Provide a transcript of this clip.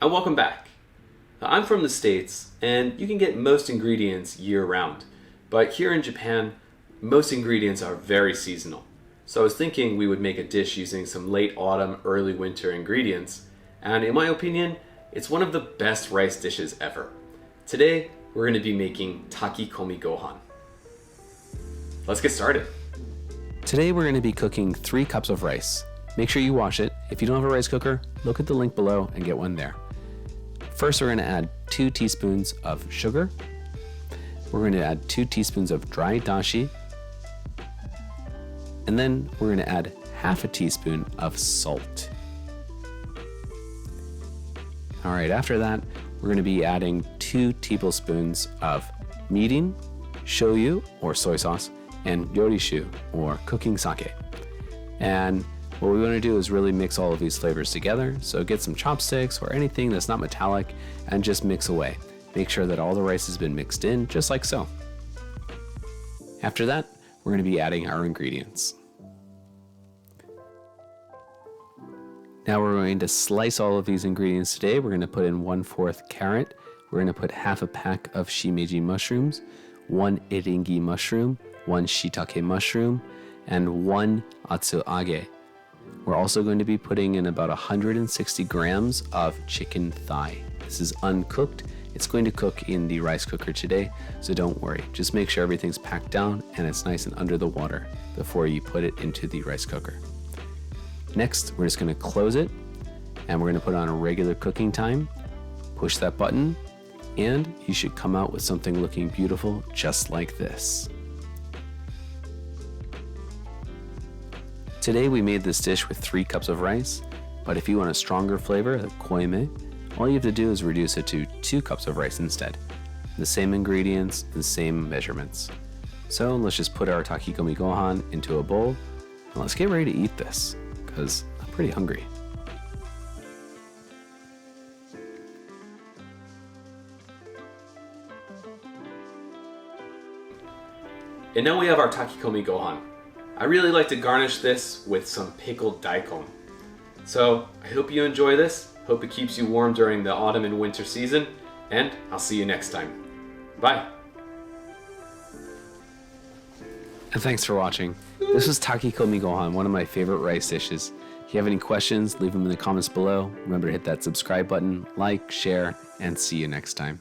and welcome back. I'm from the States, and you can get most ingredients year-round. But here in Japan, most ingredients are very seasonal. So I was thinking we would make a dish using some late autumn, early winter ingredients. And in my opinion, it's one of the best rice dishes ever. Today, we're going to be making Takikomi Gohan. Let's get started. Today we're going to be cooking 3 cups of rice. Make sure you wash it. If you don't have a rice cooker, look at the link below and get one there. First, we're going to add 2 teaspoons of sugar. We're going to add 2 teaspoons of dry dashi. And then we're going to add half a teaspoon of salt. All right, after that, we're going to be adding 2 tablespoons of mirin, shoyu or soy sauce, and yorishu or cooking sake. And what we want to do is really mix all of these flavors together. So get some chopsticks or anything that's not metallic and just mix away. Make sure that all the rice has been mixed in, just like so. After that, we're going to be adding our ingredients. Now we're going to slice all of these ingredients today. We're going to put in 1/4 carrot. We're going to put half a pack of Shimeji mushrooms, 1 Iringi mushroom, 1 Shiitake mushroom, and 1 Atsuage. We're also going to be putting in about 160 grams of chicken thigh. This is uncooked. It's going to cook in the rice cooker today, so don't worry. Just make sure everything's packed down and it's nice and under the water before you put it into the rice cooker. Next, we're just going to close it and we're going to put on a regular cooking time. Push that button and you should come out with something looking beautiful just like this. Today we made this dish with 3 cups of rice, but if you want a stronger flavor, like koime, all you have to do is reduce it to 2 cups of rice instead. The same ingredients and same measurements. So let's just put our Takikomi Gohan into a bowl and let's get ready to eat this, because I'm pretty hungry. And now we have our Takikomi Gohan. I really like to garnish this with some pickled daikon. So I hope you enjoy this. Hope it keeps you warm during the autumn and winter season. And I'll see you next time. Bye. And thanks for watching. This was Takikomi Gohan, one of my favorite rice dishes. If you have any questions, leave them in the comments below. Remember to hit that subscribe button, like, share, and see you next time.